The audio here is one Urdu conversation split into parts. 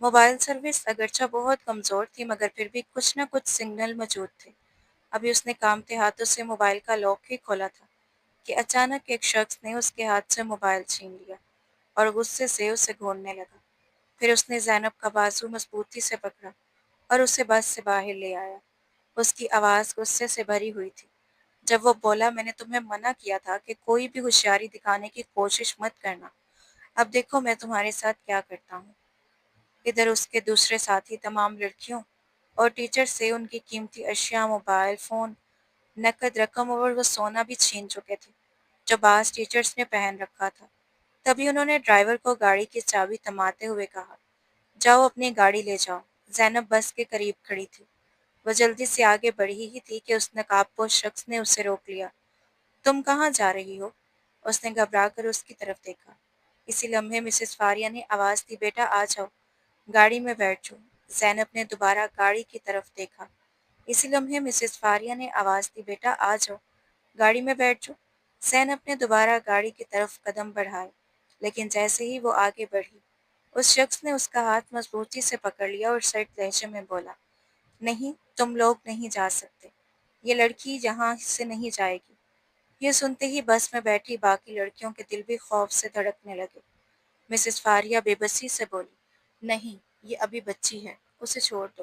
موبائل سروس اگرچہ بہت کمزور تھی مگر پھر بھی کچھ نہ کچھ سگنل موجود تھے۔ ابھی اس نے کانپتے ہاتھوں سے موبائل کا لاک ہی کھولا تھا کہ اچانک ایک شخص نے اس کے ہاتھ سے موبائل چھین لیا اور غصے سے اسے گھوننے لگا۔ پھر اس نے زینب کا بازو مضبوطی سے پکڑا اور اسے بس سے باہر لے آیا۔ اس کی آواز غصے سے بھری ہوئی تھی جب وہ بولا، میں نے تمہیں منع کیا تھا کہ کوئی بھی ہوشیاری دکھانے کی کوشش مت کرنا۔ اب دیکھو میں تمہارے ساتھ کیا کرتا ہوں۔ ادھر اس کے دوسرے ساتھی تمام لڑکیوں اور ٹیچر سے ان کی قیمتی اشیاء، موبائل فون، نقد رقم اور وہ سونا بھی چھین چکے تھے جو بعض ٹیچرز نے پہن رکھا تھا۔ تبھی انہوں نے ڈرائیور کو گاڑی کی چابی تھماتے ہوئے کہا، جاؤ اپنی گاڑی لے جاؤ۔ زینب بس کے قریب کھڑی تھی۔ وہ جلدی سے آگے بڑھی ہی تھی کہ اس نقاب پوش شخص نے اسے روک لیا۔ تم کہاں جا رہی ہو؟ اس نے گھبرا کر اس کی طرف دیکھا۔ اسی لمحے مسز فاریہ نے آواز دی، بیٹا آ جاؤ، گاڑی میں بیٹھ جاؤ۔ زینب نے دوبارہ گاڑی کی طرف دیکھا۔ اسی لمحے مسز فاریہ نے آواز دی، بیٹا آ جاؤ، گاڑی میں بیٹھ جاؤ۔ زینب نے دوبارہ گاڑی کی طرف قدم بڑھائے، لیکن جیسے ہی وہ آگے بڑھی، اس شخص نے اس کا ہاتھ مضبوطی سے پکڑ لیا اور سرد لہجے میں بولا، نہیں، تم لوگ نہیں جا سکتے۔ یہ لڑکی یہاں سے نہیں جائے گی۔ یہ سنتے ہی بس میں بیٹھی باقی لڑکیوں کے دل بھی خوف سے دھڑکنے لگے۔ مسز فاریہ بے بسی سے بولی، نہیں، یہ ابھی بچی ہے، اسے چھوڑ دو۔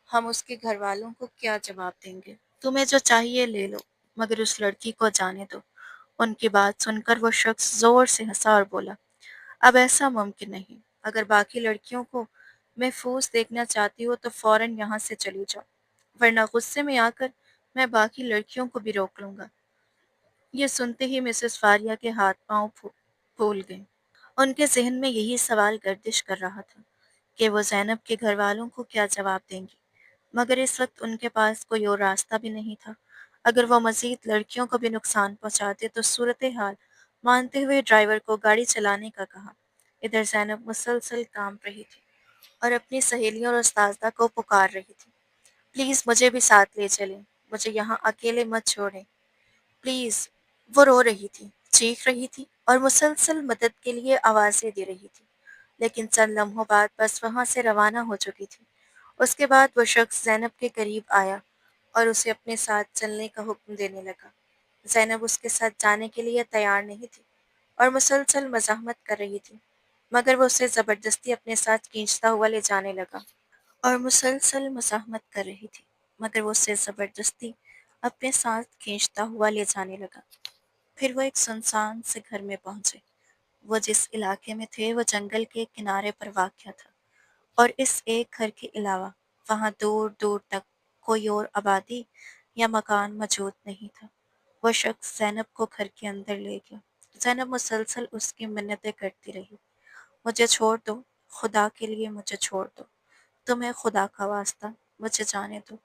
ہم اس کے گھر والوں کو کیا جواب دیں گے؟ تمہیں جو چاہیے لے لو، مگر اس لڑکی کو جانے دو۔ ان کی بات سن کر وہ شخص زور سے ہنسا اور بولا، اب ایسا ممکن نہیں۔ اگر باقی لڑکیوں کو محفوظ دیکھنا چاہتی ہو تو فوراً یہاں سے چلی جاؤ، ورنہ غصے میں آ کر میں باقی لڑکیوں کو بھی روک لوں گا۔ یہ سنتے ہی مسز فاریہ کے ہاتھ پاؤں پھول گئے۔ ان کے ذہن میں یہی سوال گردش کر رہا تھا کہ وہ زینب کے گھر والوں کو کیا جواب دیں گی، مگر اس وقت ان کے پاس کوئی اور راستہ بھی نہیں تھا۔ اگر وہ مزید لڑکیوں کو بھی نقصان پہنچاتے تو صورتحال مانتے ہوئے ڈرائیور کو گاڑی چلانے کا کہا۔ ادھر زینب مسلسل کام رہی تھی اور اپنی سہیلیوں اور استاذہ کو پکار رہی تھی، پلیز مجھے بھی ساتھ لے چلیں، مجھے یہاں اکیلے مت چھوڑیں، پلیز۔ وہ رو رہی تھی، چیخ رہی تھی اور مسلسل مدد کے لیے آوازیں دے رہی تھی، لیکن چند لمحوں بعد بس وہاں سے روانہ ہو چکی تھی۔ اس کے بعد وہ شخص زینب کے قریب آیا اور اسے اپنے ساتھ چلنے کا حکم دینے لگا۔ زینب اس کے ساتھ جانے کے لیے تیار نہیں تھی اور مسلسل مزاحمت کر رہی تھی، مگر وہ اسے زبردستی اپنے ساتھ کھینچتا ہوا لے جانے لگا اور مسلسل مزاحمت کر رہی تھی، مگر وہ اسے زبردستی اپنے ساتھ کھینچتا ہوا لے جانے لگا۔ پھر وہ ایک سنسان سے گھر میں پہنچے۔ وہ جس علاقے میں تھے وہ جنگل کے کنارے پر واقع تھا، اور اس ایک گھر کے علاوہ وہاں دور دور تک کوئی اور آبادی یا مکان موجود نہیں تھا۔ وہ شخص زینب کو گھر کے اندر لے گیا۔ زینب مسلسل اس کی منتیں کرتی رہی، مجھے چھوڑ دو، خدا کے لیے مجھے چھوڑ دو، تمہیں خدا کا واسطہ مجھے جانے دو،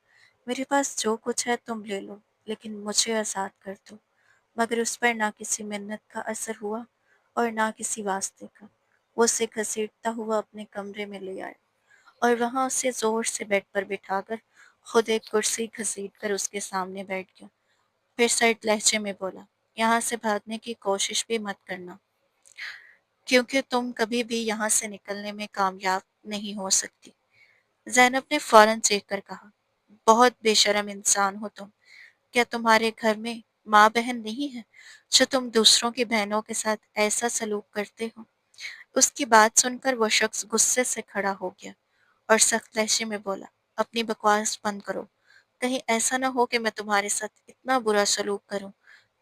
میرے پاس جو کچھ ہے تم لے لو، لیکن مجھے آزاد کر دو۔ مگر اس پر نہ کسی منت کا اثر ہوا اور نہ کسی واسطے کا۔ وہ اسے گھسیٹتا ہوا اپنے کمرے میں لے آیا اور وہاں اسے زور سے بیڈ پر بٹھا کر خود ایک کرسی گھسیٹ کر اس کے سامنے بیٹھ گیا۔ پھر سرد لہجے میں بولا، یہاں سے بھاگنے کی کوشش بھی مت کرنا، کیونکہ تم کبھی بھی یہاں سے نکلنے میں کامیاب نہیں ہو سکتی۔ زینب نے فوراً چیخ کر کہا، بہت بے شرم انسان ہو تم، کیا تمہارے گھر میں ماں بہن نہیں ہے جو تم دوسروں کی بہنوں کے ساتھ ایسا سلوک کرتے ہو؟ اس کی بات سن کر وہ شخص غصے سے کھڑا ہو گیا اور سخت لہجے میں بولا، اپنی بکواس بند کرو، کہیں ایسا نہ ہو کہ میں تمہارے ساتھ اتنا برا سلوک کروں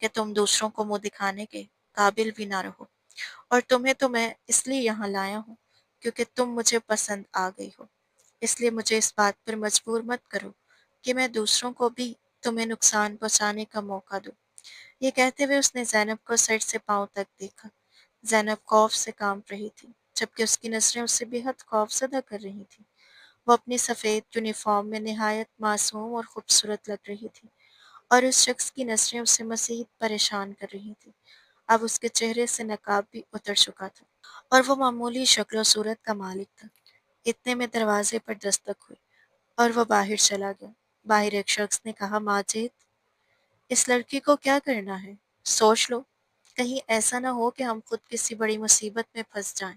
کہ تم دوسروں کو منہ دکھانے کے قابل بھی نہ رہو، اور تمہیں تو میں اس لیے یہاں لایا ہوں کیونکہ تم مجھے پسند آ گئی ہو، اس لیے مجھے اس بات پر مجبور مت کرو کہ میں دوسروں کو بھی تمہیں نقصان پہنچانے کا موقع دوں۔ یہ کہتے ہوئے اس نے زینب کو سر سے پاؤں تک دیکھا۔ زینب خوف سے کانپ رہی تھی، جبکہ اس کی نظریں اسے بے حد خوف زدہ کر رہی تھیں۔ وہ اپنی سفید یونیفارم میں نہایت معصوم اور خوبصورت لگ رہی تھی، اور اس شخص کی نظریں اسے مزید پریشان کر رہی تھیں۔ اب اس کے چہرے سے نقاب بھی اتر چکا تھا اور وہ معمولی شکل و صورت کا مالک تھا۔ اتنے میں دروازے پر دستک ہوئی اور وہ باہر چلا گیا۔ باہر ایک شخص نے کہا، ماجد، اس لڑکی کو کیا کرنا ہے؟ سوچ لو، کہیں ایسا نہ ہو کہ ہم خود کسی بڑی مصیبت میں پھنس جائیں۔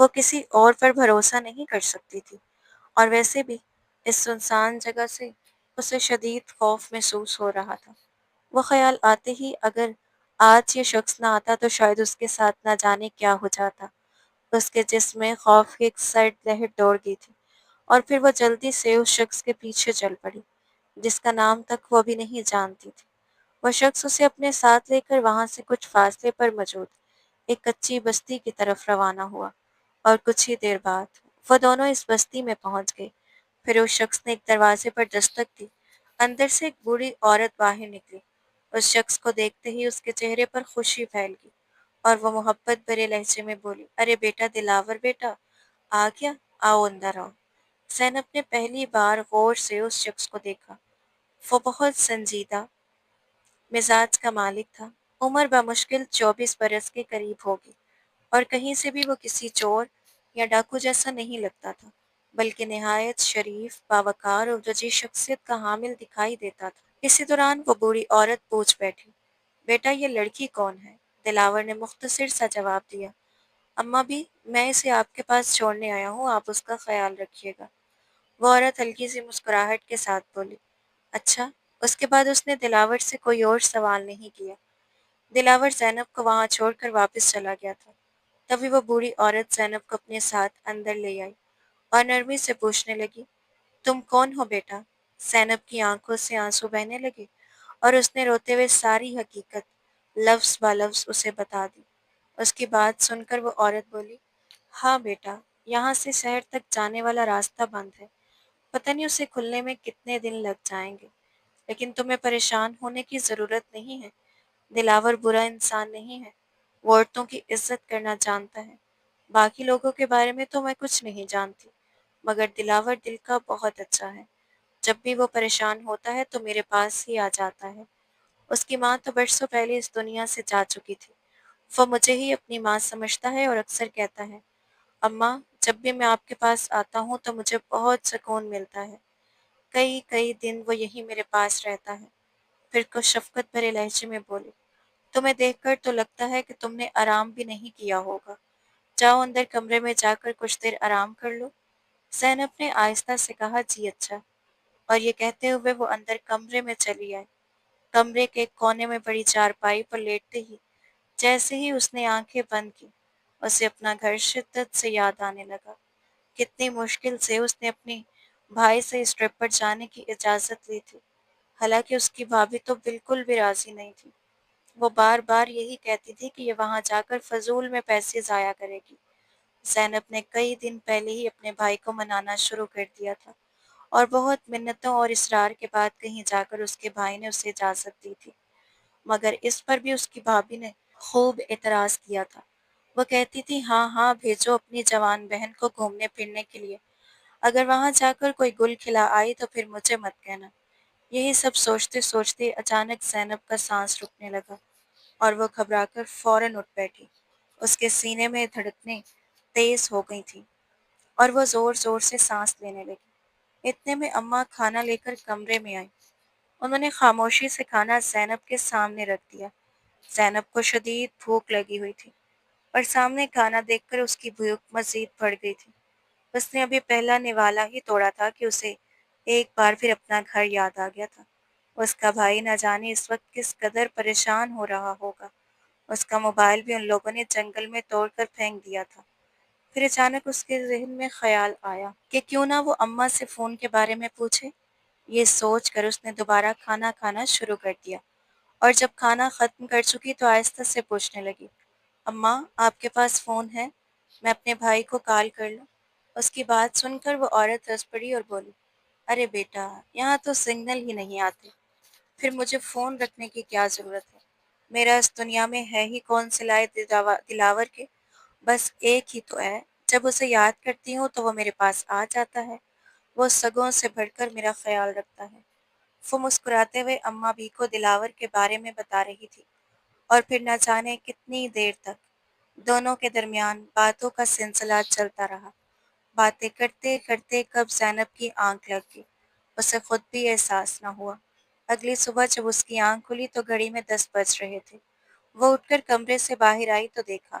وہ کسی اور پر بھروسہ نہیں کر سکتی تھی، اور ویسے بھی اس سنسان جگہ سے اسے شدید خوف محسوس ہو رہا تھا۔ وہ خیال آتے ہی اگر آج یہ شخص نہ آتا تو شاید اس کے ساتھ نہ جانے کیا ہو جاتا۔ اس کے جسم میں خوف کی ایک سرد لہر دوڑ گئی تھی، اور پھر وہ جلدی سے اس شخص کے پیچھے چل پڑی جس کا نام تک وہ ابھی نہیں جانتی تھی۔ وہ شخص اسے اپنے ساتھ لے کر وہاں سے کچھ فاصلے پر موجود ایک کچی بستی کی طرف روانہ ہوا، اور کچھ ہی دیر بعد وہ دونوں اس بستی میں پہنچ گئے۔ پھر اس شخص نے ایک دروازے پر دستک دی۔ اندر سے ایک بوڑھی عورت باہر نکلی۔ اس شخص کو دیکھتے ہی اس کے چہرے پر خوشی پھیل گئی، اور وہ محبت بھرے لہجے میں بولی، ارے بیٹا دلاور بیٹا، آ گیا، آؤ اندر آؤ۔ زینب نے پہلی بار غور سے اس شخص کو دیکھا۔ وہ بہت سنجیدہ مزاج کا مالک تھا۔ عمر بمشکل 24 برس کے قریب ہوگی، اور کہیں سے بھی وہ کسی چور یا ڈاکو جیسا نہیں لگتا تھا، بلکہ نہایت شریف، باوقار اور رجی شخصیت کا حامل دکھائی دیتا تھا۔ اسی دوران وہ بوڑھی عورت پوچھ بیٹھی، بیٹا یہ لڑکی کون ہے؟ دلاور نے مختصر سا جواب دیا، اماں بھی، میں اسے آپ کے پاس چھوڑنے آیا ہوں، آپ اس کا خیال رکھیے گا۔ وہ عورت ہلکی سی مسکراہٹ کے ساتھ بولی، اچھا۔ اس کے بعد اس نے دلاور سے کوئی اور سوال نہیں کیا۔ دلاور زینب کو وہاں چھوڑ کر واپس چلا گیا تھا۔ تبھی وہ بوڑھی عورت زینب کو اپنے ساتھ اندر لے آئی اور نرمی سے پوچھنے لگی، تم کون ہو بیٹا؟ زینب کی آنکھوں سے آنسو بہنے لگے، اور اس نے روتے ہوئے ساری حقیقت لفظ با لفظ اسے بتا دی۔ اس کی بات سن کر وہ عورت بولی، ہاں بیٹا، یہاں سے شہر تک جانے والا راستہ بند ہے، پتہ نہیں اسے کھلنے میں کتنے دن لگ جائیں گے، لیکن تمہیں پریشان ہونے کی ضرورت نہیں ہے۔ دلاور برا انسان نہیں ہے، وہ عورتوں کی عزت کرنا جانتا ہے۔ باقی لوگوں کے بارے میں تو میں کچھ نہیں جانتی، مگر دلاور دل کا بہت اچھا ہے۔ جب بھی وہ پریشان ہوتا ہے تو میرے پاس ہی آ جاتا ہے۔ اس کی ماں تو برسوں پہلے اس دنیا سے جا چکی تھی۔ وہ مجھے ہی اپنی ماں سمجھتا ہے اور اکثر کہتا ہے، اماں، جب بھی میں آپ کے پاس آتا ہوں تو مجھے بہت سکون ملتا ہے۔ کئی کئی دن وہ یہی میرے پاس رہتا ہے۔ پھر کچھ شفقت بھرے لہجے میں بولی، تمہیں دیکھ کر تو لگتا ہے کہ تم نے آرام بھی نہیں کیا ہوگا، جاؤ اندر کمرے میں جا کر کچھ دیر آرام کر لو۔ زینب نے آہستہ سے کہا، جی اچھا، اور یہ کہتے ہوئے وہ اندر کمرے میں چلی آئی۔ کمرے کے ایک کونے میں بڑی چارپائی پر لیٹتے ہی جیسے ہی اس نے آنکھیں بند کی، اسے اپنا گھر شدت سے یاد آنے لگا۔ کتنی مشکل سے اس نے اپنی بھائی سے اس ٹرپ پر جانے کی اجازت لی تھی، حالانکہ اس کی بھابھی تو بالکل بھی راضی نہیں تھی۔ وہ بار بار یہی کہتی تھی کہ یہ وہاں جا کر فضول میں پیسے ضائع کرے گی۔ زینب نے کئی دن پہلے ہی اپنے بھائی کو منانا شروع کر دیا تھا، اور بہت منتوں اور اصرار کے بعد کہیں جا کر اس کے بھائی نے اسے اجازت دی تھی، مگر اس پر بھی اس کی بھابھی نے خوب اعتراض کیا تھا۔ وہ کہتی تھی، ہاں ہاں بھیجو اپنی جوان بہن کو گھومنے پھرنے کے لیے، اگر وہاں جا کر کوئی گل کھلا آئی تو پھر مجھے مت کہنا۔ یہی سب سوچتے سوچتے اچانک زینب کا سانس رکنے لگا، اور وہ گھبرا کر فوراً اٹھ بیٹھی۔ اس کے سینے میں دھڑکنیں تیز ہو گئی تھیں، اور وہ زور زور سے سانس لینے لگی۔ اتنے میں اماں کھانا لے کر کمرے میں آئی۔ انہوں نے خاموشی سے کھانا زینب کے سامنے رکھ دیا۔ زینب کو شدید بھوک لگی ہوئی تھی، اور سامنے کھانا دیکھ کر اس کی بھوک مزید بڑھ گئی تھی۔ اس نے ابھی پہلا نوالا ہی توڑا تھا کہ اسے ایک بار پھر اپنا گھر یاد آ گیا تھا۔ اس کا بھائی نہ جانے اس وقت کس قدر پریشان ہو رہا ہوگا۔ اس کا موبائل بھی ان لوگوں نے جنگل میں توڑ کر پھینک دیا تھا۔ پھر اچانک اس کے ذہن میں خیال آیا کہ کیوں نہ وہ اماں سے فون کے بارے میں پوچھے۔ یہ سوچ کر اس نے دوبارہ کھانا کھانا شروع کر دیا، اور جب کھانا ختم کر چکی تو آہستہ سے پوچھنے لگی، اماں، آپ کے پاس فون ہے؟ میں اپنے بھائی کو کال کر لوں؟ اس کی بات سن کر وہ عورت ہنس پڑی اور بولی، ارے بیٹا، یہاں تو سگنل ہی نہیں آتے، پھر مجھے فون رکھنے کی کیا ضرورت ہے؟ میرا اس دنیا میں ہے ہی کون سلائے دلاور کے؟ بس ایک ہی تو ہے، جب اسے یاد کرتی ہوں تو وہ میرے پاس آ جاتا ہے، وہ سگوں سے بڑھ کر میرا خیال رکھتا ہے۔ وہ مسکراتے ہوئے اماں بھی کو دلاور کے بارے میں بتا رہی تھی، اور پھر نہ جانے کتنی دیر تک دونوں کے درمیان باتوں کا سلسلہ چلتا رہا۔ باتیں کرتے کرتے کب زینب کی آنکھ لگ گئی، اسے خود بھی احساس نہ ہوا۔ اگلی صبح جب اس کی آنکھ کھلی تو گھڑی میں 10 بج رہے تھے۔ وہ اٹھ کر کمرے سے باہر آئی تو دیکھا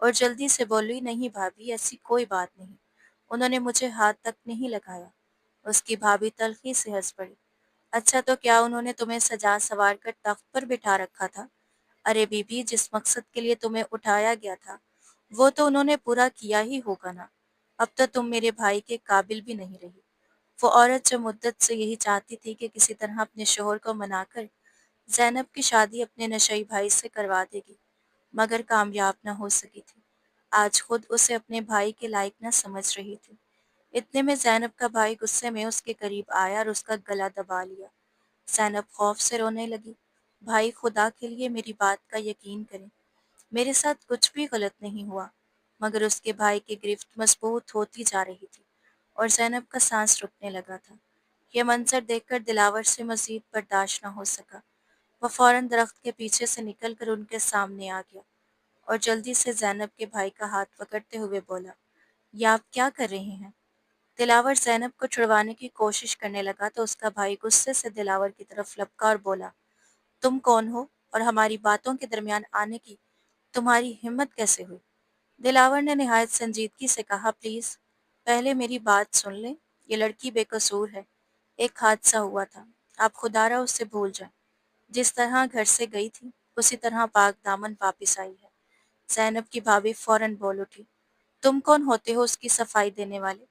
اور جلدی سے بولی، نہیں بھابھی، ایسی کوئی بات نہیں، انہوں نے مجھے ہاتھ تک نہیں لگایا۔ اس کی بھابھی تلخی سے ہنس پڑی۔ اچھا تو کیا انہوں نے تمہیں سجا سوار کر تخت پر بٹھا رکھا تھا؟ ارے بی بی، جس مقصد کے لیے تمہیں اٹھایا گیا تھا وہ تو انہوں نے پورا کیا ہی ہوگا نا۔ اب تو تم میرے بھائی کے قابل بھی نہیں رہی۔ وہ عورت جو مدت سے یہی چاہتی تھی کہ کسی طرح اپنے شوہر کو منا کر زینب کی شادی اپنے نشئی بھائی سے کروا دے گی، مگر کامیاب نہ ہو سکی تھی، آج خود اسے اپنے بھائی کے لائق نہ سمجھ رہی تھی۔ اتنے میں زینب کا بھائی غصے میں اس کے قریب آیا اور اس کا گلا دبا لیا۔ زینب خوف سے رونے لگی۔ بھائی، خدا کے لیے میری بات کا یقین کریں، میرے ساتھ کچھ بھی غلط نہیں ہوا۔ مگر اس کے بھائی کی گرفت مضبوط ہوتی جا رہی تھی اور زینب کا سانس رکنے لگا تھا۔ یہ منظر دیکھ کر دلاور سے مزید برداشت نہ ہو سکا۔ وہ فوراً درخت کے پیچھے سے نکل کر ان کے سامنے آ گیا اور جلدی سے زینب کے بھائی کا ہاتھ پکڑتے ہوئے بولا، یہ آپ کیا کر رہے ہیں؟ دلاور زینب کو چھڑوانے کی کوشش کرنے لگا تو اس کا بھائی غصے سے دلاور کی طرف لپکا اور بولا، تم کون ہو اور ہماری باتوں کے درمیان آنے کی تمہاری ہمت کیسے ہوئی؟ دلاور نے نہایت سنجیدگی سے کہا، پلیز پہلے میری بات سن لیں، یہ لڑکی بے قصور ہے، ایک حادثہ ہوا تھا، آپ خدا را اس سے بھول جائیں، جس طرح گھر سے گئی تھی اسی طرح پاک دامن واپس آئی ہے۔ زینب کی بھابھی فوراً بول اٹھی، تم کون ہوتے ہو اس کی صفائی دینے والے؟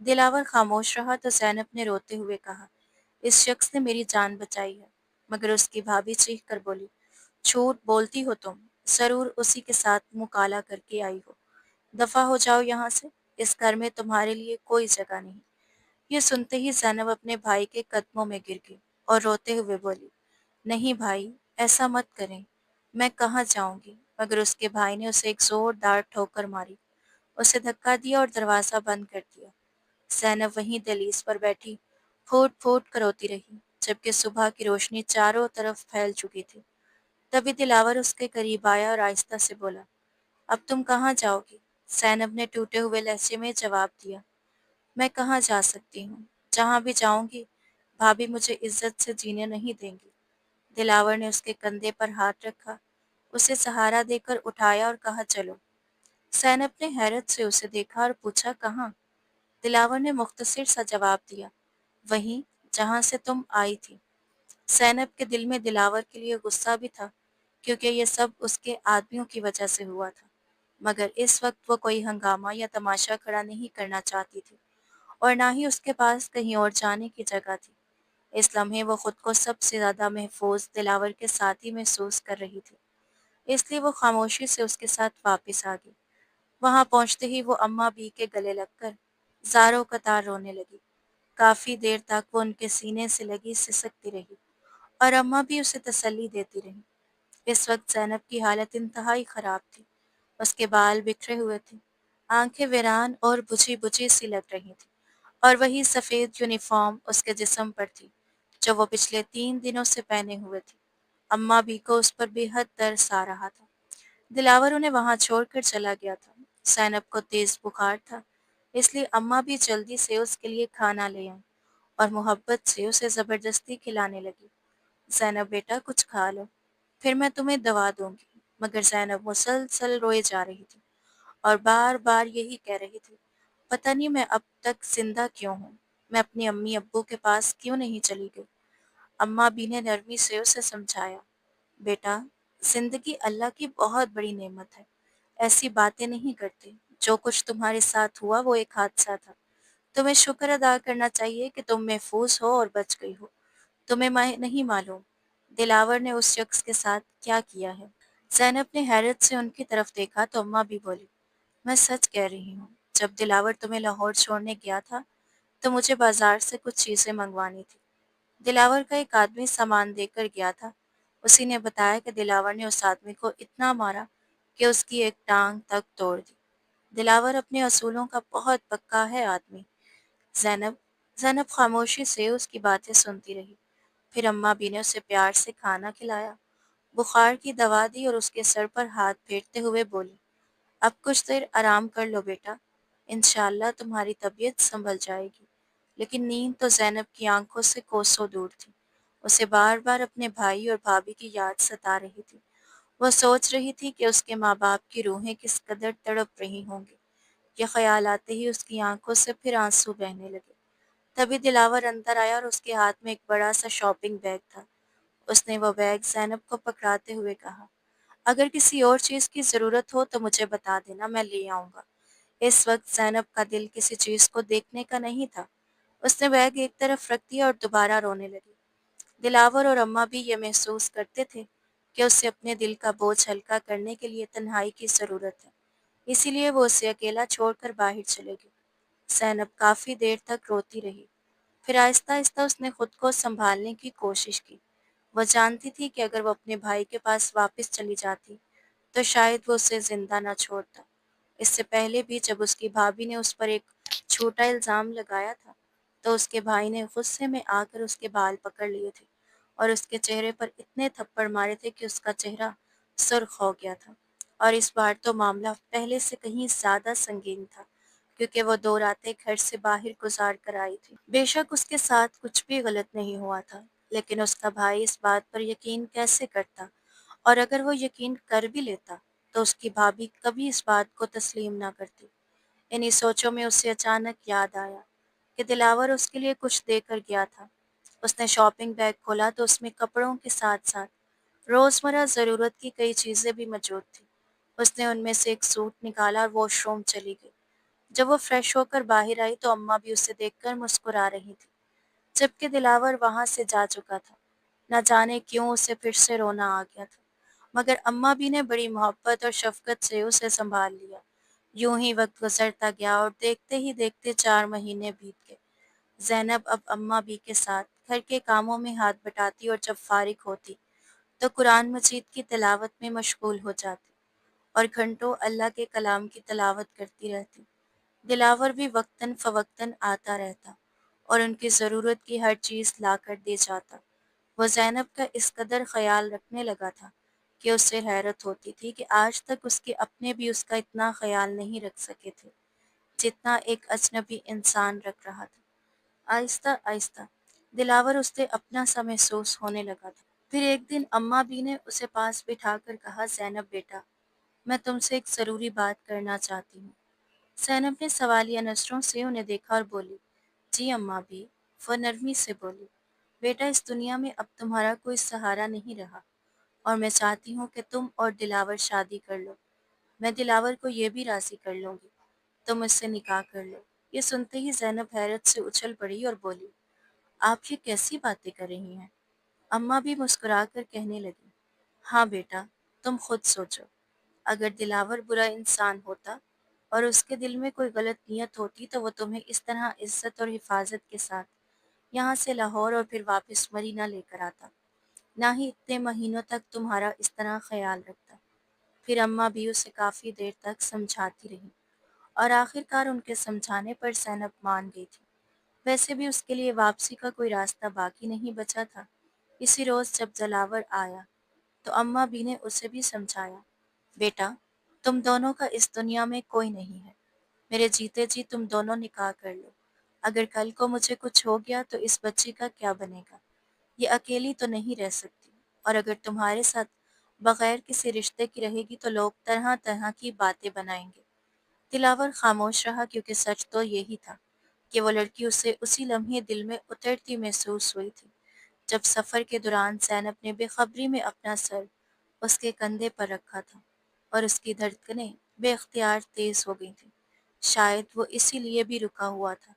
دلاور خاموش رہا تو زینب نے روتے ہوئے کہا، اس شخص نے میری جان بچائی ہے۔ مگر اس کی بھابھی چیخ کر بولی، جھوٹ بولتی ہو تم، ضرور اسی کے ساتھ مکالا کر کے آئی ہو، دفع ہو جاؤ یہاں سے، اس گھر میں تمہارے لیے کوئی جگہ نہیں۔ یہ سنتے ہی زینب اپنے بھائی کے قدموں میں گر گئی اور روتے ہوئے بولی، نہیں بھائی، ایسا مت کریں، میں کہاں جاؤں گی؟ مگر اس کے بھائی نے اسے ایک زوردار ٹھوکر ماری، اسے دھکا دیا اور دروازہ بند کر دیا۔ زینب وہیں دہلیز پر بیٹھی پھوٹ پھوٹ کر روتی رہی، جبکہ صبح کی روشنی چاروں طرف پھیل چکی تھی۔ تبھی دلاور اس کے قریب آیا اور آہستہ سے بولا، اب تم کہاں جاؤ گی؟ زینب نے ٹوٹے ہوئے لہجے میں جواب دیا، میں کہاں جا سکتی ہوں، جہاں بھی جاؤں گی بھابھی مجھے عزت سے جینے نہیں دیں گی۔ دلاور نے اس کے کندھے پر ہاتھ رکھا، اسے سہارا دے کر اٹھایا اور کہا، چلو۔ زینب نے حیرت سے اسے دیکھا اور پوچھا، کہاں؟ دلاور نے مختصر سا جواب دیا، وہیں جہاں سے تم آئی تھی۔ زینب کے دل میں دلاور کے لیے غصہ بھی تھا، کیونکہ یہ سب اس کے آدمیوں کی وجہ سے ہوا تھا، مگر اس وقت وہ کوئی ہنگامہ یا تماشا کھڑا نہیں کرنا چاہتی تھی، اور نہ ہی اس کے پاس کہیں اور جانے کی جگہ تھی۔ اس لمحے وہ خود کو سب سے زیادہ محفوظ دلاور کے ساتھ ہی محسوس کر رہی تھی، اس لیے وہ خاموشی سے اس کے ساتھ واپس آ گئی۔ وہاں پہنچتے ہی وہ اماں بی کے گلے لگ کر زاروں قطار رونے لگی۔ کافی دیر تک وہ ان کے سینے سے لگی سسکتی رہی اور اماں بھی اسے تسلی دیتی رہی۔ اس وقت زینب کی حالت انتہائی خراب تھی، اس کے بال بکھرے ہوئے تھے، آنکھیں ویران اور بجھی بجھی سی لگ رہی تھی، اور وہی سفید یونیفارم اس کے جسم پر تھی جو وہ پچھلے 3 دنوں سے پہنے ہوئے تھی۔ اماں بی کو اس پر بے حد ترس آ رہا تھا۔ دلاور انہیں وہاں چھوڑ کر چلا گیا تھا۔ زینب کو تیز بخار تھا، اس لیے اماں بھی جلدی سے اس کے لیے کھانا لے آئیں اور محبت سے اسے زبردستی کھلانے لگی۔ زینب بیٹا، کچھ کھا لو، پھر میں تمہیں دوا دوں گی۔ مگر زینب مسلسل روئے جا رہی تھی اور بار بار یہی کہہ رہی تھی، پتہ نہیں میں اب تک زندہ کیوں ہوں، میں اپنی امی ابو کے پاس کیوں نہیں چلی گئی؟ اماں بی نے نرمی سے اسے سمجھایا، بیٹا، زندگی اللہ کی بہت بڑی نعمت ہے، ایسی باتیں نہیں کرتے، جو کچھ تمہارے ساتھ ہوا وہ ایک حادثہ تھا، تمہیں شکر ادا کرنا چاہیے کہ تم محفوظ ہو اور بچ گئی ہو، تمہیں نہیں معلوم دلاور نے اس شخص کے ساتھ کیا کیا ہے۔ زینب نے حیرت سے ان کی طرف دیکھا تو اماں بھی بولی، میں سچ کہہ رہی ہوں، جب دلاور تمہیں لاہور چھوڑنے گیا تھا تو مجھے بازار سے کچھ چیزیں منگوانی تھی۔ دلاور کا ایک آدمی سامان دے کر گیا تھا، اسی نے بتایا کہ دلاور نے اس آدمی کو اتنا مارا کہ اس کی ایک ٹانگ تک توڑ دی۔ دلاور اپنے اصولوں کا بہت پکا ہے آدمی۔ زینب زینب خاموشی سے اس کی باتیں سنتی رہی، پھر اماں بی نے اسے پیار سے کھانا کھلایا، بخار کی دوا دی اور اس کے سر پر ہاتھ پھیرتے ہوئے بولی، اب کچھ دیر آرام کر لو بیٹا، انشاءاللہ تمہاری طبیعت سنبھل جائے گی۔ لیکن نیند تو زینب کی آنکھوں سے کوسوں دور تھی، اسے بار بار اپنے بھائی اور بھابھی کی یاد ستا رہی تھی۔ وہ سوچ رہی تھی کہ اس کے ماں باپ کی روحیں کس قدر تڑپ رہی ہوں گی۔ یہ خیال آتے ہی اس کی آنکھوں سے پھر آنسو بہنے لگے۔ تبھی دلاور اندر آیا اور اس کے ہاتھ میں ایک بڑا سا شاپنگ بیگ تھا۔ اس نے وہ بیگ زینب کو پکڑاتے ہوئے کہا، اگر کسی اور چیز کی ضرورت ہو تو مجھے بتا دینا، میں لے آؤں گا۔ اس وقت زینب کا دل کسی چیز کو دیکھنے کا نہیں تھا۔ اس نے بیگ ایک طرف رکھ دیا اور دوبارہ رونے لگی۔ دلاور اور اماں بھی یہ محسوس کرتے تھے کہ اسے اپنے دل کا بوجھ ہلکا کرنے کے لیے تنہائی کی ضرورت ہے، اسی لیے وہ اسے اکیلا چھوڑ کر باہر چلے گئے۔ زینب کافی دیر تک روتی رہی، پھر آہستہ آہستہ اس نے خود کو سنبھالنے کی کوشش کی۔ وہ جانتی تھی کہ اگر وہ اپنے بھائی کے پاس واپس چلی جاتی تو شاید وہ اسے زندہ نہ چھوڑتا۔ اس سے پہلے بھی جب اس کی بھابھی نے اس پر ایک چھوٹا الزام لگایا تھا تو اس کے بھائی نے غصے میں آ کر اس کے بال پکڑ لیے تھے اور اس کے چہرے پر اتنے تھپڑ مارے تھے کہ اس کا چہرہ سرخ ہو گیا تھا۔ اور اس بار تو معاملہ پہلے سے کہیں زیادہ سنگین تھا، کیونکہ وہ دو راتیں گھر سے باہر گزار کر آئی تھی۔ بے شک اس کے ساتھ کچھ بھی غلط نہیں ہوا تھا، لیکن اس کا بھائی اس بات پر یقین کیسے کرتا؟ اور اگر وہ یقین کر بھی لیتا تو اس کی بھابھی کبھی اس بات کو تسلیم نہ کرتی۔ انہی سوچوں میں اسے اچانک یاد آیا کہ دلاور اس کے لیے کچھ دے کر گیا تھا۔ اس نے شاپنگ بیگ کھولا تو اس میں کپڑوں کے ساتھ ساتھ روزمرہ ضرورت کی کئی چیزیں بھی موجود تھیں۔ اس نے ان میں سے ایک سوٹ نکالا اور واش روم چلی گئی۔ جب وہ فریش ہو کر باہر آئی تو اماں بھی اسے دیکھ کر مسکرا رہی تھی، جبکہ دلاور وہاں سے جا چکا تھا۔ نہ جانے کیوں اسے پھر سے رونا آ گیا تھا، مگر اماں بھی نے بڑی محبت اور شفقت سے اسے سنبھال لیا۔ یوں ہی وقت گزرتا گیا اور دیکھتے ہی دیکھتے 4 مہینے بیت گئے۔ زینب اب اماں بھی کے ساتھ گھر کے کاموں میں ہاتھ بٹاتی اور جب فارغ ہوتی تو قرآن مجید کی تلاوت میں مشغول ہو جاتی اور گھنٹوں اللہ کے کلام کی تلاوت کرتی رہتی۔ دلاور بھی وقتاً فوقتاً آتا رہتا اور ان کی ضرورت کی ہر چیز لا کر دے جاتا۔ وہ زینب کا اس قدر خیال رکھنے لگا تھا کہ اسے حیرت ہوتی تھی کہ آج تک اس کے اپنے بھی اس کا اتنا خیال نہیں رکھ سکے تھے جتنا ایک اجنبی انسان رکھ رہا تھا۔ آہستہ آہستہ دلاور اس سے اپنا سا محسوس ہونے لگا تھا۔ پھر ایک دن اماں بھی نے اسے پاس بٹھا کر کہا، زینب بیٹا، میں تم سے ایک ضروری بات کرنا چاہتی ہوں۔ زینب نے سوالیہ نظروں سے انہیں دیکھا اور بولی، جی اماں بھی۔ وہ نرمی سے بولی، بیٹا اس دنیا میں اب تمہارا کوئی سہارا نہیں رہا اور میں چاہتی ہوں کہ تم اور دلاور شادی کر لو۔ میں دلاور کو یہ بھی راضی کر لوں گی، تم اس سے نکاح کر لو۔ یہ سنتے ہی زینب حیرت سے اچھل پڑی اور بولی، آپ یہ کیسی باتیں کر رہی ہیں؟ اماں بھی مسکرا کر کہنے لگی، ہاں بیٹا، تم خود سوچو، اگر دلاور برا انسان ہوتا اور اس کے دل میں کوئی غلط نیت ہوتی تو وہ تمہیں اس طرح عزت اور حفاظت کے ساتھ یہاں سے لاہور اور پھر واپس مدینہ لے کر آتا، نہ ہی اتنے مہینوں تک تمہارا اس طرح خیال رکھتا۔ پھر اماں بھی اسے کافی دیر تک سمجھاتی رہی اور آخر کار ان کے سمجھانے پر زینب مان گئی تھی۔ ویسے بھی اس کے لیے واپسی کا کوئی راستہ باقی نہیں بچا تھا۔ اسی روز جب دلاور آیا تو اماں بھی نے اسے بھی سمجھایا، بیٹا، تم دونوں کا اس دنیا میں کوئی نہیں ہے، میرے جیتے جی تم دونوں نکاح کر لو۔ اگر کل کو مجھے کچھ ہو گیا تو اس بچی کا کیا بنے گا؟ یہ اکیلی تو نہیں رہ سکتی، اور اگر تمہارے ساتھ بغیر کسی رشتے کی رہے گی تو لوگ طرح طرح کی باتیں بنائیں گے۔ دلاور خاموش رہا کیونکہ سچ تو یہی تھا کہ وہ لڑکی اسے اسی لمحے دل میں اترتی محسوس ہوئی تھی جب سفر کے دوران زینب نے بے خبری میں اپنا سر اس کے کندھے پر رکھا تھا اور اس کی دھڑکنیں بے اختیار تیز ہو گئی تھیں۔ شاید وہ اسی لیے بھی رکا ہوا تھا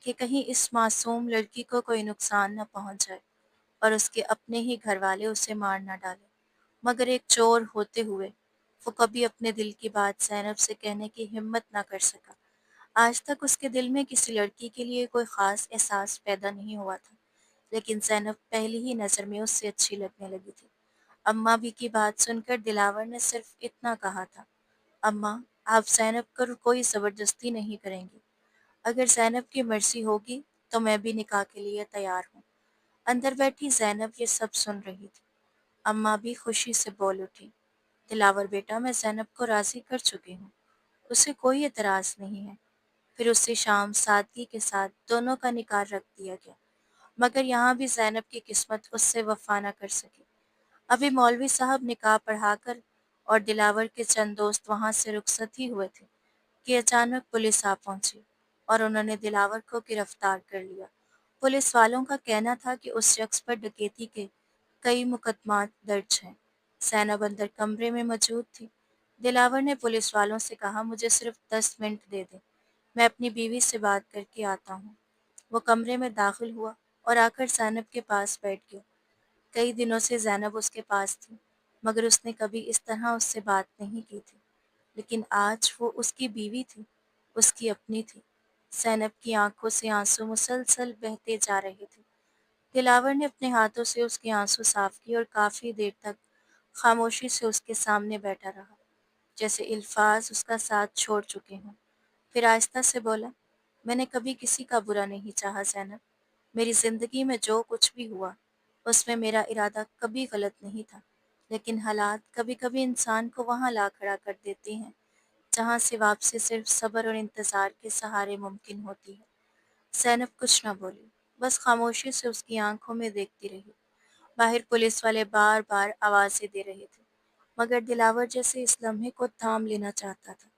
کہ کہیں اس معصوم لڑکی کو کوئی نقصان نہ پہنچ جائے اور اس کے اپنے ہی گھر والے اسے مار نہ ڈالیں۔ مگر ایک چور ہوتے ہوئے وہ کبھی اپنے دل کی بات زینب سے کہنے کی ہمت نہ کر سکا۔ آج تک اس کے دل میں کسی لڑکی کے لیے کوئی خاص احساس پیدا نہیں ہوا تھا، لیکن زینب پہلی ہی نظر میں اس سے اچھی لگنے لگی تھی۔ اماں بھی کی بات سن کر دلاور نے صرف اتنا کہا تھا، اماں، آپ زینب پر کوئی زبردستی نہیں کریں گی، اگر زینب کی مرضی ہوگی تو میں بھی نکاح کے لیے تیار ہوں۔ اندر بیٹھی زینب یہ سب سن رہی تھی۔ اماں بھی خوشی سے بول اٹھی، دلاور بیٹا، میں زینب کو راضی کر چکی ہوں، اسے کوئی اعتراض نہیں ہے۔ پھر اسی شام سادگی کے ساتھ دونوں کا نکاح رکھ دیا گیا، مگر یہاں بھی زینب کی قسمت اس سے وفا نہ کر سکی۔ ابھی مولوی صاحب نکاح پڑھا کر اور دلاور کے چند دوست وہاں سے رخصت ہی ہوئے تھے کہ اچانک پولیس آ پہنچی اور انہوں نے دلاور کو گرفتار کر لیا۔ پولیس والوں کا کہنا تھا کہ اس شخص پر ڈکیتی کے کئی مقدمات درج ہیں۔ زینب اندر کمرے میں موجود تھی۔ دلاور نے پولیس والوں سے کہا مجھے صرف 10 منٹ دے دیں، میں اپنی بیوی سے بات کر کے آتا ہوں۔ وہ کمرے میں داخل ہوا اور آ کر زینب کے پاس بیٹھ گیا۔ کئی دنوں سے زینب اس کے پاس تھی مگر اس نے کبھی اس طرح اس سے بات نہیں کی تھی، لیکن آج وہ اس کی بیوی تھی، اس کی اپنی تھی۔ زینب کی آنکھوں سے آنسو مسلسل بہتے جا رہے تھے۔ دلاور نے اپنے ہاتھوں سے اس کے آنسو صاف کیے اور کافی دیر تک خاموشی سے اس کے سامنے بیٹھا رہا، جیسے الفاظ اس کا ساتھ چھوڑ چکے ہوں۔ پھر آہستہ سے بولا، میں نے کبھی کسی کا برا نہیں چاہا زینب، میری زندگی میں جو کچھ بھی ہوا اس میں میرا ارادہ کبھی غلط نہیں تھا، لیکن حالات کبھی کبھی انسان کو وہاں لا کھڑا کر دیتے ہیں جہاں سے واپسی صرف صبر اور انتظار کے سہارے ممکن ہوتی ہے۔ زینب کچھ نہ بولی، بس خاموشی سے اس کی آنکھوں میں دیکھتی رہی۔ باہر پولیس والے بار بار آوازیں دے رہے تھے مگر دلاور جیسے اس لمحے کو تھام لینا چاہتا تھا،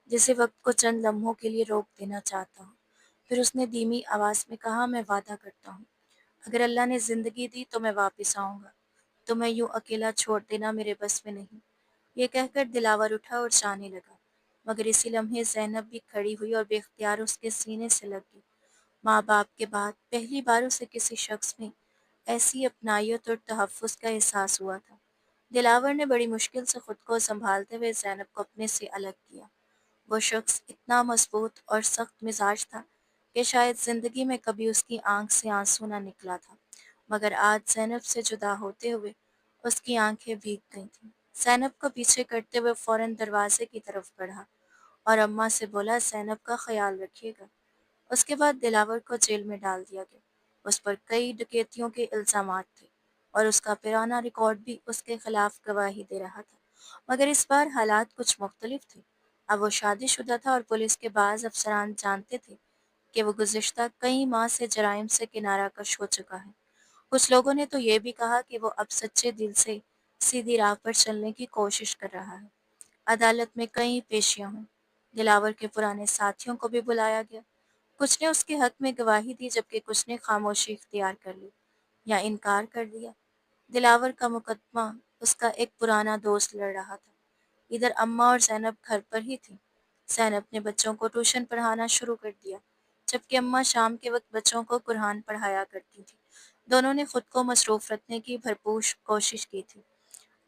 جیسے وقت کو چند لمحوں کے لیے روک دینا چاہتا ہوں۔ پھر اس نے دھیمی آواز میں کہا، میں وعدہ کرتا ہوں اگر اللہ نے زندگی دی تو میں واپس آؤں گا، تو میں یوں اکیلا چھوڑ دینا میرے بس میں نہیں۔ یہ کہہ کر دلاور اٹھا اور جانے لگا، مگر اسی لمحے زینب بھی کھڑی ہوئی اور بے اختیار اس کے سینے سے لگ گئی۔ ماں باپ کے بعد پہلی بار اسے کسی شخص میں ایسی اپنائیت اور تحفظ کا احساس ہوا تھا۔ دلاور نے بڑی مشکل سے خود کو سنبھالتے ہوئے زینب کو اپنے سے الگ کیا۔ وہ شخص اتنا مضبوط اور سخت مزاج تھا کہ شاید زندگی میں کبھی اس کی آنکھ سے آنسو نہ نکلا تھا، مگر آج زینب سے جدا ہوتے ہوئے اس کی آنکھیں بھیگ گئی تھیں۔ زینب کو پیچھے کرتے ہوئے فوراً دروازے کی طرف بڑھا اور اماں سے بولا، زینب کا خیال رکھیے گا۔ اس کے بعد دلاور کو جیل میں ڈال دیا گیا۔ اس پر کئی ڈکیتیوں کے الزامات تھے اور اس کا پرانا ریکارڈ بھی اس کے خلاف گواہی دے رہا تھا، مگر اس بار حالات کچھ مختلف تھے۔ اب وہ شادی شدہ تھا اور پولیس کے بعض افسران جانتے تھے کہ وہ گزشتہ کئی ماہ سے جرائم سے کنارہ کش ہو چکا ہے۔ کچھ لوگوں نے تو یہ بھی کہا کہ وہ اب سچے دل سے سیدھی راہ پر چلنے کی کوشش کر رہا ہے۔ عدالت میں کئی پیشیاں ہوئیں۔ دلاور کے پرانے ساتھیوں کو بھی بلایا گیا۔ کچھ نے اس کے حق میں گواہی دی جبکہ کچھ نے خاموشی اختیار کر لی یا انکار کر دیا۔ دلاور کا مقدمہ اس کا ایک پرانا دوست لڑ رہا تھا۔ ادھر اماں اور زینب گھر پر ہی تھیں۔ زینب نے بچوں کو ٹیوشن پڑھانا شروع کر دیا جبکہ اماں شام کے وقت بچوں کو قرآن پڑھایا کرتی تھی۔ دونوں نے خود کو مصروف رکھنے کی بھرپور کوشش کی تھی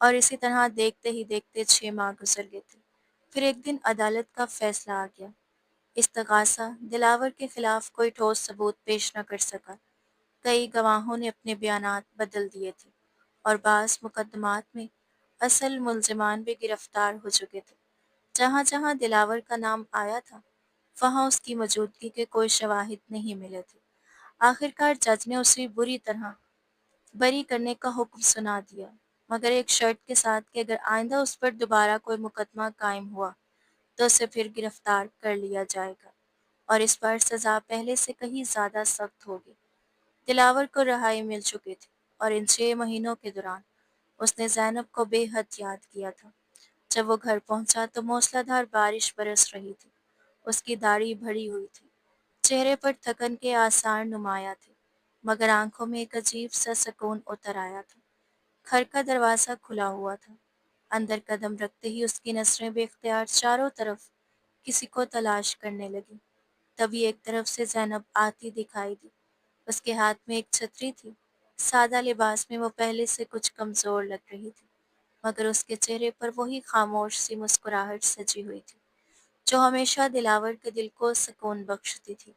اور اسی طرح دیکھتے ہی دیکھتے 6 ماہ گزر گئے تھے۔ پھر ایک دن عدالت کا فیصلہ آ گیا۔ استغاثہ دلاور کے خلاف کوئی ٹھوس ثبوت پیش نہ کر سکا۔ کئی گواہوں نے اپنے بیانات بدل دیے تھے اور بعض مقدمات میں اصل ملزمان بھی گرفتار ہو چکے تھے۔ جہاں جہاں دلاور کا نام آیا تھا وہاں اس کی موجودگی کے کوئی شواہد نہیں ملے تھے۔ آخرکار جج نے اسے بری طرح بری کرنے کا حکم سنا دیا، مگر ایک شرط کے ساتھ کہ اگر آئندہ اس پر دوبارہ کوئی مقدمہ قائم ہوا تو اسے پھر گرفتار کر لیا جائے گا اور اس بار سزا پہلے سے کہیں زیادہ سخت ہوگی۔ دلاور کو رہائی مل چکی تھی اور ان 6 مہینوں کے دوران اس نے زینب کو بے حد یاد کیا تھا۔ جب وہ گھر پہنچا تو موسلا دھار بارش برس رہی تھی۔ اس کی داڑھی بڑھی ہوئی تھی، چہرے پر تھکن کے آثار نمایاں تھے، مگر آنکھوں میں ایک عجیب سا سکون اتر آیا تھا۔ گھر کا دروازہ کھلا ہوا تھا۔ اندر قدم رکھتے ہی اس کی نظریں بے اختیار چاروں طرف کسی کو تلاش کرنے لگی۔ تبھی ایک طرف سے زینب آتی دکھائی دی۔ اس کے ہاتھ میں ایک چھتری تھی۔ سادہ لباس میں وہ پہلے سے کچھ کمزور لگ رہی تھی، مگر اس کے چہرے پر وہی خاموش سی مسکراہٹ سجی ہوئی تھی جو ہمیشہ دلاور کے دل کو سکون بخشتی تھی۔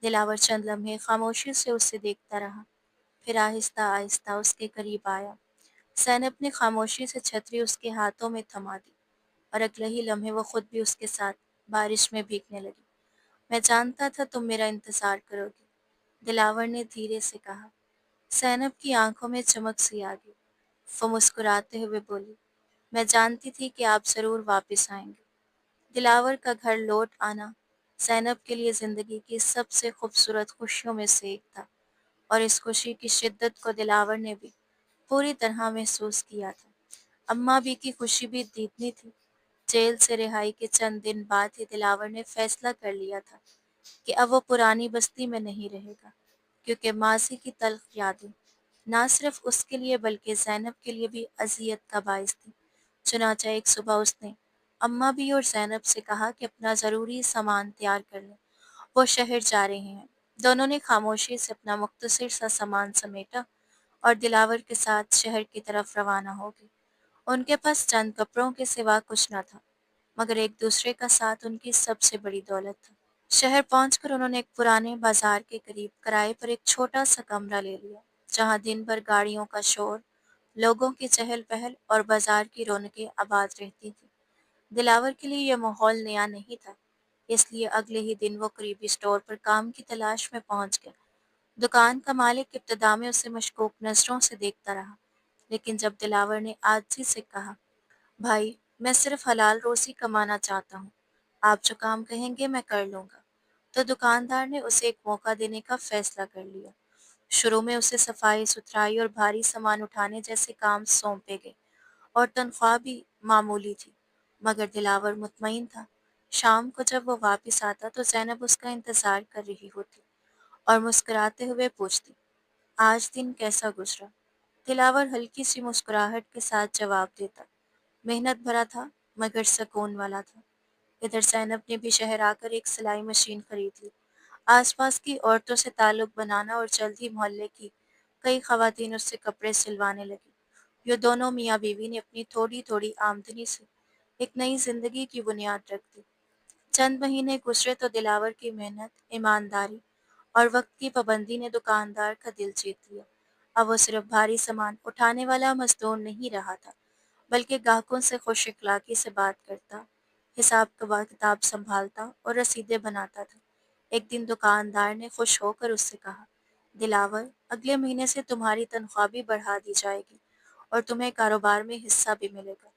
دلاور چند لمحے خاموشی سے اسے دیکھتا رہا، پھر آہستہ آہستہ اس کے قریب آیا۔ زینب نے خاموشی سے چھتری اس کے ہاتھوں میں تھما دی اور اگلے ہی لمحے وہ خود بھی اس کے ساتھ بارش میں بھیگنے لگی۔ میں جانتا تھا تم میرا انتظار کرو گی، دلاور نے دھیرے سے کہا۔ زینب کی آنکھوں میں چمک سی آ گئی۔ وہ مسکراتے ہوئے بولی، میں جانتی تھی کہ آپ ضرور واپس آئیں گے۔ دلاور کا گھر لوٹ آنا زینب کے لیے زندگی کی سب سے خوبصورت خوشیوں میں سے ایک تھا، اور اس خوشی کی شدت کو دلاور نے بھی پوری طرح محسوس کیا تھا۔ اماں بھی کی خوشی بھی دیدنی تھی۔ جیل سے رہائی کے چند دن بعد ہی دلاور نے فیصلہ کر لیا تھا کہ اب وہ پرانی بستی میں نہیں رہے گا، کیونکہ ماضی کی تلخ یادیں نہ صرف اس کے لیے بلکہ زینب کے لیے بھی اذیت کا باعث تھی۔ چنانچہ ایک صبح اس نے اماں بھی اور زینب سے کہا کہ اپنا ضروری سامان تیار کر لیں، وہ شہر جا رہے ہیں۔ دونوں نے خاموشی سے اپنا مختصر سا سامان سمیٹا اور دلاور کے ساتھ شہر کی طرف روانہ ہو گئے۔ ان کے پاس چند کپڑوں کے سوا کچھ نہ تھا، مگر ایک دوسرے کا ساتھ ان کی سب سے بڑی دولت تھا۔ شہر پہنچ کر انہوں نے ایک پرانے بازار کے قریب کرائے پر ایک چھوٹا سا کمرہ لے لیا، جہاں دن بھر گاڑیوں کا شور، لوگوں کی چہل پہل اور بازار کی رونقیں آباد رہتی تھیں۔ دلاور کے لیے یہ ماحول نیا نہیں تھا، اس لیے اگلے ہی دن وہ قریبی اسٹور پر کام کی تلاش میں پہنچ گیا۔ دکان کا مالک ابتدا میں اسے مشکوک نظروں سے دیکھتا رہا، لیکن جب دلاور نے عاجزی سے کہا، بھائی، میں صرف حلال روزی کمانا چاہتا ہوں، آپ جو کام کہیں گے میں کر لوں گا، تو دکاندار نے اسے ایک موقع دینے کا فیصلہ کر لیا۔ شروع میں اسے صفائی ستھرائی اور بھاری سامان اٹھانے جیسے کام سونپے گئے اور تنخواہ بھی معمولی تھی، مگر دلاور مطمئن تھا۔ شام کو جب وہ واپس آتا تو زینب اس کا انتظار کر رہی ہوتی اور مسکراتے ہوئے پوچھتی، آج دن کیسا گزرا؟ دلاور ہلکی سی مسکراہٹ کے ساتھ جواب دیتا، محنت بھرا تھا مگر سکون والا تھا۔ ادھر زینب نے بھی شہر آ کر ایک سلائی مشین خرید لی۔ آس پاس کی عورتوں سے تعلق بنانا اور جلد ہی محلے کی کئی خواتین اس سے کپڑے سلوانے لگی۔ یہ دونوں میاں بیوی نے اپنی تھوڑی تھوڑی آمدنی سے ایک نئی زندگی کی بنیاد رکھ دی۔ چند مہینے گزرے تو دلاور کی محنت، ایمانداری اور وقت کی پابندی نے دکاندار کا دل جیت لیا۔ اب وہ صرف بھاری سامان اٹھانے والا مزدور نہیں رہا تھا، بلکہ گاہکوں سے خوش اخلاقی سے بات کرتا، حساب کتاب سنبھالتا اور رسیدیں بناتا تھا۔ ایک دن دکاندار نے خوش ہو کر اس سے کہا، دلاور، اگلے مہینے سے تمہاری تنخواہ بھی بڑھا دی جائے گی اور تمہیں کاروبار میں حصہ بھی ملے گا۔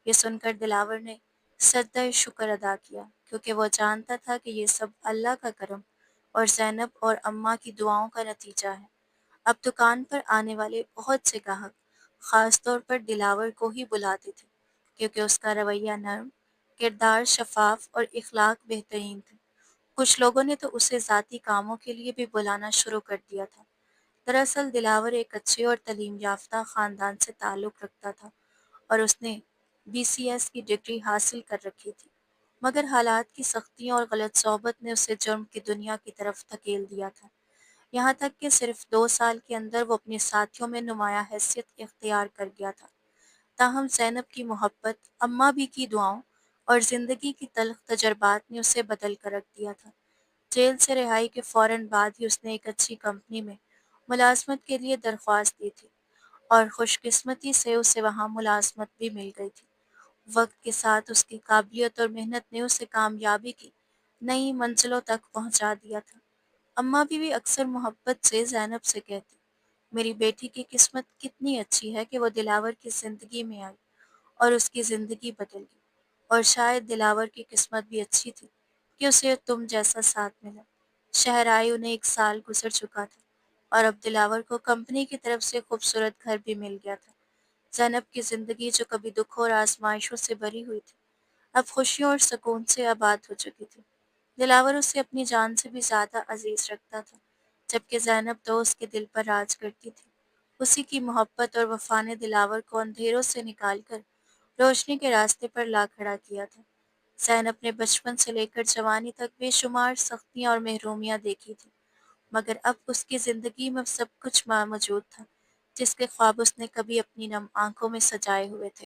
یہ سن کر دلاور نے سجدہ شکر ادا کیا، کیونکہ وہ جانتا تھا کہ یہ سب اللہ کا کرم اور زینب اور اماں کی دعاؤں کا نتیجہ ہے۔ اب دکان پر آنے والے بہت سے گاہک خاص طور پر دلاور کو ہی بلاتے تھے، کیونکہ اس کا رویہ نرم، کردار شفاف اور اخلاق بہترین تھے۔ کچھ لوگوں نے تو اسے ذاتی کاموں کے لیے بھی بلانا شروع کر دیا تھا۔ دراصل دلاور ایک اچھے اور تعلیم یافتہ خاندان سے تعلق رکھتا تھا اور اس نے BCS کی ڈگری حاصل کر رکھی تھی، مگر حالات کی سختیوں اور غلط صحبت نے اسے جرم کی دنیا کی طرف دھکیل دیا تھا، یہاں تک کہ صرف 2 سال کے اندر وہ اپنے ساتھیوں میں نمایاں حیثیت اختیار کر گیا تھا۔ تاہم زینب کی محبت، اماں بھی کی دعاؤں اور زندگی کی تلخ تجربات نے اسے بدل کر رکھ دیا تھا۔ جیل سے رہائی کے فوراً بعد ہی اس نے ایک اچھی کمپنی میں ملازمت کے لیے درخواست دی تھی اور خوش قسمتی سے اسے وہاں ملازمت بھی مل گئی تھی۔ وقت کے ساتھ اس کی قابلیت اور محنت نے اسے کامیابی کی نئی منزلوں تک پہنچا دیا تھا۔ اماں بھی اکثر محبت سے زینب سے کہتی، میری بیٹی کی قسمت کتنی اچھی ہے کہ وہ دلاور کی زندگی میں آئی اور اس کی زندگی بدل گئی، اور شاید دلاور کی قسمت بھی اچھی تھی کہ اسے تم جیسا ساتھ ملا۔ شہر آئے انہیں 1 سال گزر چکا تھا اور اب دلاور کو کمپنی کی طرف سے خوبصورت گھر بھی مل گیا تھا۔ زینب کی زندگی جو کبھی دکھوں اور آزمائشوں سے بھری ہوئی تھی، اب خوشیوں اور سکون سے آباد ہو چکی تھی۔ دلاور اسے اپنی جان سے بھی زیادہ عزیز رکھتا تھا، جبکہ زینب تو اس کے دل پر راج کرتی تھی۔ اسی کی محبت اور وفا نے دلاور کو اندھیروں سے نکال کر روشنی کے راستے پر لا کھڑا کیا تھا۔ زینب نے بچپن سے لے کر جوانی تک بے شمار سختیاں اور محرومیاں دیکھی تھی، مگر اب اس کی زندگی میں سب کچھ موجود تھا، جس کے خواب اس نے کبھی اپنی نم آنکھوں میں سجائے ہوئے تھے۔